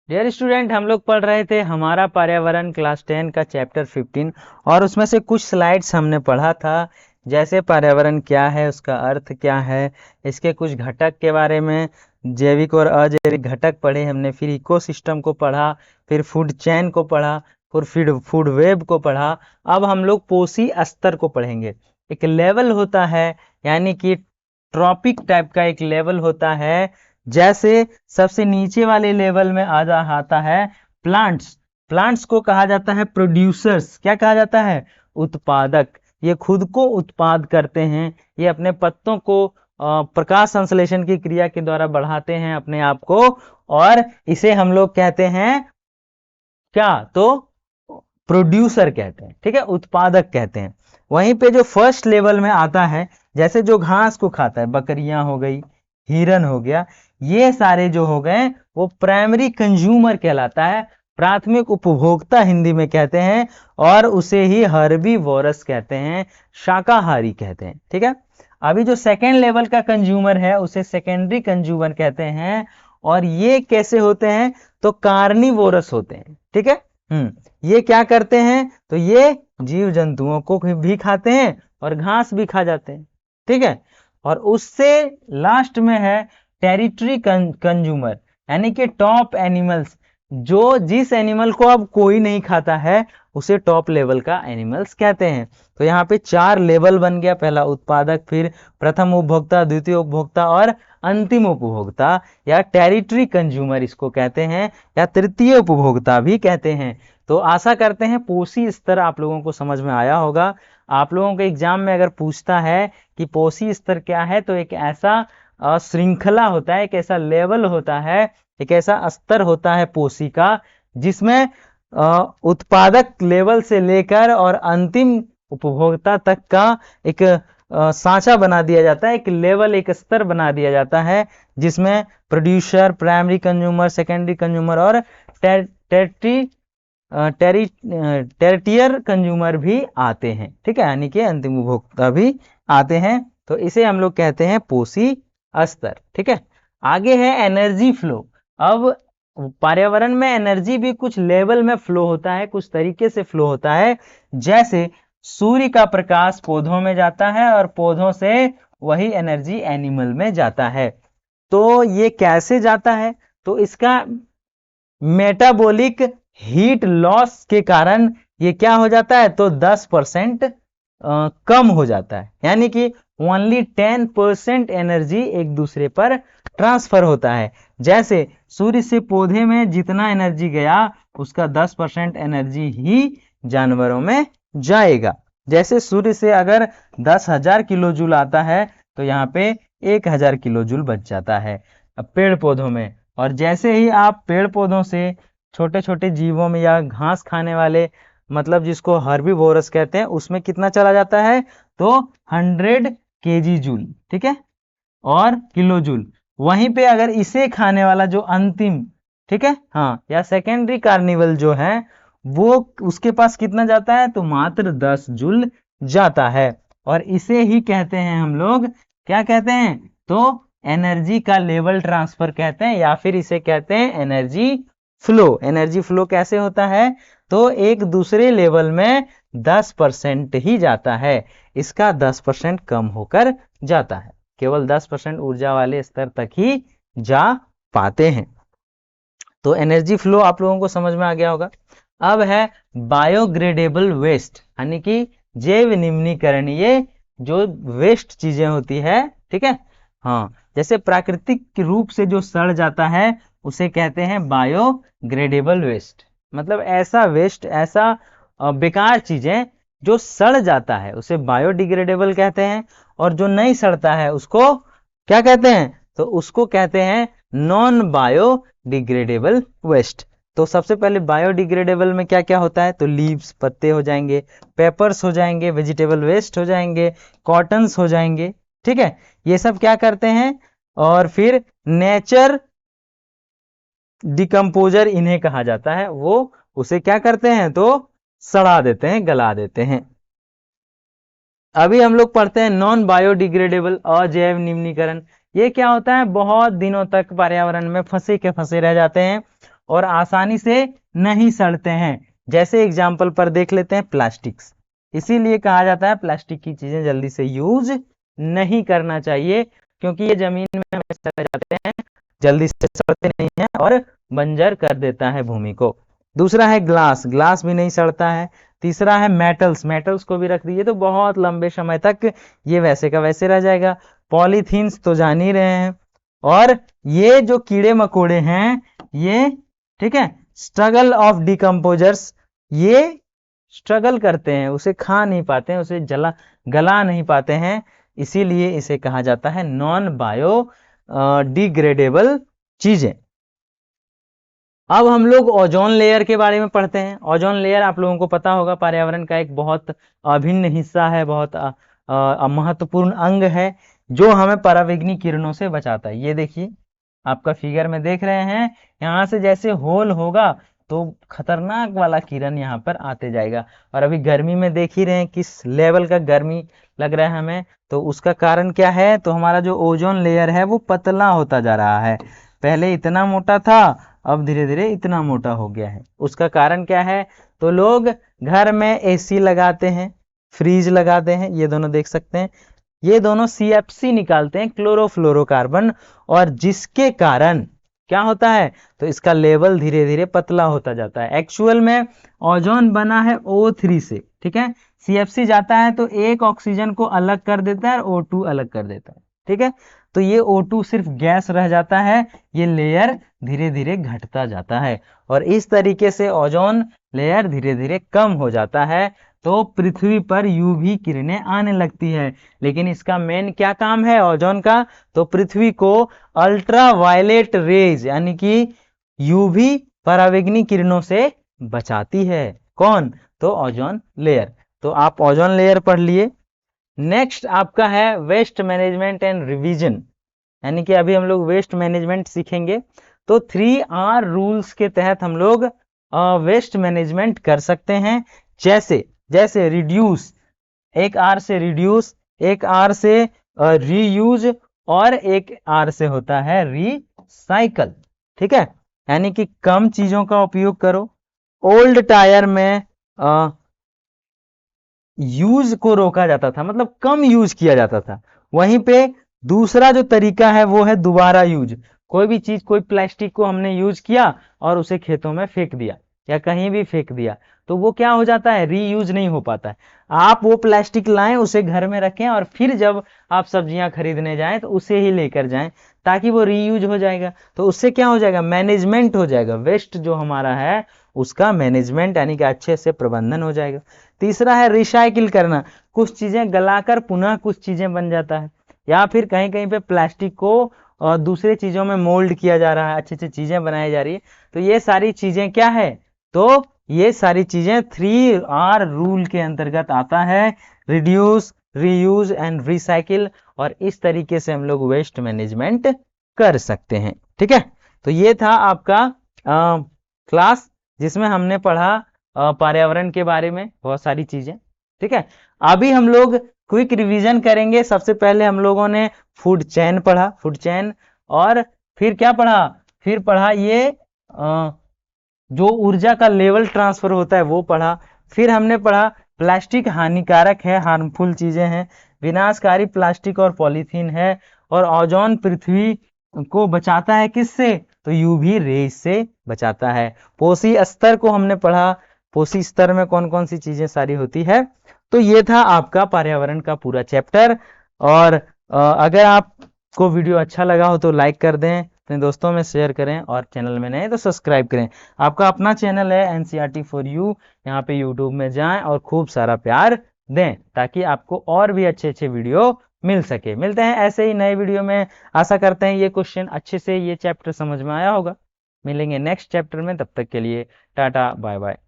Dear student, हम लोग पढ़ रहे थे हमारा पर्यावरण क्लास 10 का चैप्टर 15 और उसमें से कुछ स्लाइड्स हमने पढ़ा था। जैसे पर्यावरण क्या है, उसका अर्थ क्या है, इसके कुछ घटक के बारे में, जैविक और अजैविक घटक पढ़े हमने, फिर इकोसिस्टम को पढ़ा, फिर फूड चेन को पढ़ा, फिर फूड वेब को पढ़ा। अब हम लोग पोषी स्तर को पढ़ेंगे। एक लेवल होता है, यानी कि ट्रॉपिक टाइप का एक लेवल होता है। जैसे सबसे नीचे वाले लेवल में आता है प्लांट्स। प्लांट्स को कहा जाता है प्रोड्यूसर्स। क्या कहा जाता है? उत्पादक। ये खुद को उत्पाद करते हैं, ये अपने पत्तों को प्रकाश संश्लेषण की क्रिया के द्वारा बढ़ाते हैं अपने आप को, और इसे हम लोग कहते हैं क्या? तो प्रोड्यूसर कहते हैं, ठीक है, उत्पादक कहते हैं। वहीं पे जो फर्स्ट लेवल में आता है, जैसे जो घास को खाता है, बकरियां हो गई, हिरन हो गया, ये सारे जो हो गए वो प्राइमरी कंज्यूमर कहलाता है, प्राथमिक उपभोक्ता हिंदी में कहते हैं, और उसे ही हर्बीवोरस कहते हैं, शाकाहारी कहते हैं, ठीक है। अभी जो सेकेंड लेवल का कंज्यूमर है उसे सेकेंडरी कंज्यूमर कहते हैं, और ये कैसे होते हैं? तो कार्निवोरस होते हैं, ठीक है। ये क्या करते हैं? तो ये जीव जंतुओं को भी खाते हैं और घास भी खा जाते हैं, ठीक है। और उससे लास्ट में है टेरिटरी कंज्यूमर, यानी कि टॉप एनिमल्स, जो जिस एनिमल को अब कोई नहीं खाता है उसे टॉप लेवल का एनिमल्स कहते हैं। तो यहाँ पे 4 लेवल बन गया, पहला उत्पादक, फिर प्रथम उपभोक्ता, द्वितीय उपभोक्ता और अंतिम उपभोक्ता, या टेरिटरी कंज्यूमर इसको कहते हैं, या तृतीय उपभोक्ता भी कहते हैं। तो आशा करते हैं पोषी स्तर आप लोगों को समझ में आया होगा। आप लोगों के एग्जाम में अगर पूछता है कि पोषी स्तर क्या है, तो एक ऐसा श्रृंखला होता है, एक ऐसा लेवल होता है, एक ऐसा स्तर होता है पोषी का, जिसमें उत्पादक लेवल से लेकर और अंतिम उपभोक्ता तक का एक सांचा बना दिया जाता है, एक लेवल, एक स्तर बना दिया जाता है, जिसमें producer, primary consumer, secondary consumer और टेरिटियर कंज्यूमर भी आते हैं, ठीक है, यानी कि अंतिम उपभोक्ता भी आते हैं। तो इसे हम लोग कहते हैं पोषी स्तर, ठीक है। आगे है एनर्जी फ्लो। अब पर्यावरण में एनर्जी भी कुछ लेवल में फ्लो होता है, कुछ तरीके से फ्लो होता है। जैसे सूर्य का प्रकाश पौधों में जाता है और पौधों से वही एनर्जी एनिमल में जाता है। तो ये कैसे जाता है? तो इसका मेटाबॉलिक हीट लॉस के कारण ये क्या हो जाता है? तो 10% कम हो जाता है, यानी कि ओनली 10% एनर्जी एक दूसरे पर ट्रांसफर होता है। जैसे सूर्य से पौधे में जितना एनर्जी गया, उसका 10% एनर्जी ही जानवरों में जाएगा। जैसे सूर्य से अगर 10,000 किलो जूल आता है, तो यहाँ पे 1,000 किलो जूल बच जाता है पेड़ पौधों में। और जैसे ही आप पेड़ पौधों से छोटे छोटे जीवों में या घास खाने वाले, मतलब जिसको हर्बीवोरस कहते हैं, उसमें कितना चला जाता है? तो 100 केजी जूल, ठीक है, और किलो जूल। वहीं पे अगर इसे खाने वाला जो अंतिम, ठीक है, हाँ, या सेकेंडरी कार्निवल जो है, वो उसके पास कितना जाता है? तो मात्र 10 जूल जाता है। और इसे ही कहते हैं हम लोग, क्या कहते हैं? तो एनर्जी का लेवल ट्रांसफर कहते हैं, या फिर इसे कहते हैं एनर्जी फ्लो। एनर्जी फ्लो कैसे होता है? तो एक दूसरे लेवल में 10% ही जाता है, इसका 10% कम होकर जाता है। केवल 10% ऊर्जा वाले स्तर तक ही जा पाते हैं। तो एनर्जी फ्लो आप लोगों को समझ में आ गया होगा। अब है बायोग्रेडेबल वेस्ट, यानी कि जैव निम्नीकरणीय जो वेस्ट चीजें होती है, ठीक है, हाँ, जैसे प्राकृतिक रूप से जो सड़ जाता है उसे कहते हैं बायोग्रेडेबल वेस्ट। मतलब ऐसा वेस्ट, ऐसा बेकार चीजें जो सड़ जाता है उसे बायोडिग्रेडेबल कहते हैं, और जो नहीं सड़ता है उसको क्या कहते हैं? तो उसको कहते हैं नॉन बायोडिग्रेडेबल वेस्ट। तो सबसे पहले बायोडिग्रेडेबल में क्या क्या होता है? तो लीव्स, पत्ते हो जाएंगे, पेपर्स हो जाएंगे, वेजिटेबल वेस्ट हो जाएंगे, कॉटन्स हो जाएंगे, ठीक है, ये सब क्या करते हैं? और फिर नेचर डिकम्पोजर इन्हें कहा जाता है, वो उसे क्या करते हैं? तो सड़ा देते हैं, गला देते हैं। अभी हम लोग पढ़ते हैं नॉन बायोडिग्रेडेबल, अजैव निम्नीकरण। ये क्या होता है? बहुत दिनों तक पर्यावरण में फंसे के फंसे रह जाते हैं और आसानी से नहीं सड़ते हैं। जैसे एग्जाम्पल पर देख लेते हैं प्लास्टिक्स, इसीलिए कहा जाता है प्लास्टिक की चीजें जल्दी से यूज नहीं करना चाहिए, क्योंकि ये जमीन में हमेशा रह जाते हैं, जल्दी से सड़ते नहीं हैं और बंजर कर देता है भूमि को। दूसरा है ग्लास, ग्लास भी नहीं सड़ता है। तीसरा है मेटल्स, मेटल्स को भी रख दीजिए तो बहुत लंबे समय तक ये वैसे का वैसे रह जाएगा। पॉलीथीन्स तो जान ही रहे हैं। और ये जो कीड़े मकोड़े हैं ये, ठीक है, स्ट्रगल ऑफ डिकम्पोजर्स, ये स्ट्रगल करते हैं, उसे खा नहीं पाते हैं, उसे गला नहीं पाते हैं, इसीलिए इसे कहा जाता है नॉन बायो डिग्रेडेबल चीजें। अब हम लोग ओजोन लेयर के बारे में पढ़ते हैं। ओजोन लेयर आप लोगों को पता होगा पर्यावरण का एक बहुत अभिन्न हिस्सा है, बहुत महत्वपूर्ण अंग है, जो हमें पराबैंगनी किरणों से बचाता है। ये देखिए आपका फिगर में देख रहे हैं, यहाँ से जैसे होल होगा तो खतरनाक वाला किरण यहाँ पर आते जाएगा। और अभी गर्मी में देख ही रहे हैं किस लेवल का गर्मी लग रहा है हमें, तो उसका कारण क्या है, तो हमारा जो ओजोन लेयर है वो पतला होता जा रहा है। पहले इतना मोटा था, अब धीरे धीरे इतना मोटा हो गया है। उसका कारण क्या है, तो लोग घर में एसी लगाते हैं, फ्रीज लगाते हैं, ये दोनों देख सकते हैं, ये दोनों CFC निकालते हैं, क्लोरोफ्लोरोकार्बन, और जिसके कारण क्या होता है, तो इसका लेवल धीरे धीरे पतला होता जाता है। एक्चुअल में ओजोन बना है O3 से, ठीक है, CFC जाता है तो एक ऑक्सीजन को अलग कर देता है और O2 अलग कर देता है, ठीक है, तो ये O2 सिर्फ गैस रह जाता है, ये लेयर धीरे धीरे घटता जाता है, और इस तरीके से ओजोन लेयर धीरे धीरे कम हो जाता है, तो पृथ्वी पर यूवी किरणें आने लगती है। लेकिन इसका मेन क्या काम है ओजोन का, तो पृथ्वी को अल्ट्रा वायलेट रेज यानी कि यूवी पराबैंगनी किरणों से बचाती है। कौन, तो ओजोन लेयर। तो आप ओजोन लेयर पढ़ लिए। नेक्स्ट आपका है वेस्ट मैनेजमेंट एंड रिवीजन, यानी कि अभी हम लोग वेस्ट मैनेजमेंट सीखेंगे। तो 3R रूल्स के तहत हम लोग वेस्ट मैनेजमेंट कर सकते हैं। जैसे रिड्यूस, एक R से रिड्यूस, एक R से रीयूज, और एक R से होता है रिसाइकल, ठीक है, यानी कि कम चीजों का उपयोग करो। ओल्ड टायर में यूज को रोका जाता था, मतलब कम यूज किया जाता था। वहीं पे दूसरा जो तरीका है वो है दोबारा यूज। कोई भी चीज, कोई प्लास्टिक को हमने यूज किया और उसे खेतों में फेंक दिया या कहीं भी फेंक दिया, तो वो क्या हो जाता है, रीयूज नहीं हो पाता है। आप वो प्लास्टिक लाएं, उसे घर में रखें, और फिर जब आप सब्जियां खरीदने जाएं तो उसे ही लेकर जाएं, ताकि वो रीयूज हो जाएगा। तो उससे क्या हो जाएगा, मैनेजमेंट हो जाएगा, वेस्ट जो हमारा है उसका मैनेजमेंट यानी कि अच्छे से प्रबंधन हो जाएगा। तीसरा है रिसाइकिल करना, कुछ चीजें गलाकर पुनः कुछ चीजें बन जाता है, या फिर कहीं कहीं पे प्लास्टिक को दूसरे चीजों में मोल्ड किया जा रहा है, अच्छी अच्छी चीजें बनाई जा रही है। तो ये सारी चीजें क्या है, तो ये सारी चीजें 3R रूल के अंतर्गत आता है, रिड्यूस, रीयूज एंड रिसाइकिल, और इस तरीके से हम लोग वेस्ट मैनेजमेंट कर सकते हैं, ठीक है। तो ये था आपका क्लास, जिसमें हमने पढ़ा पर्यावरण के बारे में बहुत सारी चीजें, ठीक है। अभी हम लोग क्विक रिवीजन करेंगे। सबसे पहले हम लोगों ने फूड चेन पढ़ा, फूड चेन, और फिर क्या पढ़ा, फिर पढ़ा ये जो ऊर्जा का लेवल ट्रांसफर होता है वो पढ़ा। फिर हमने पढ़ा प्लास्टिक हानिकारक है, हार्मफुल चीजें हैं, विनाशकारी प्लास्टिक और पॉलीथीन है, और ओजोन पृथ्वी को बचाता है किससे, तो यूवी रेज से बचाता है। पोषी स्तर को हमने पढ़ा, पोषी स्तर में कौन कौन सी चीजें सारी होती है। तो ये था आपका पर्यावरण का पूरा चैप्टर। और अगर आपको वीडियो अच्छा लगा हो तो लाइक कर दें, अपने दोस्तों में शेयर करें, और चैनल में नए तो सब्सक्राइब करें। आपका अपना चैनल है NCERT फॉर यू, यहाँ पे यूट्यूब में जाएं और खूब सारा प्यार दें, ताकि आपको और भी अच्छे अच्छे वीडियो मिल सके। मिलते हैं ऐसे ही नए वीडियो में। आशा करते हैं ये क्वेश्चन अच्छे से, ये चैप्टर समझ में आया होगा। मिलेंगे नेक्स्ट चैप्टर में, तब तक के लिए टाटा बाय बाय।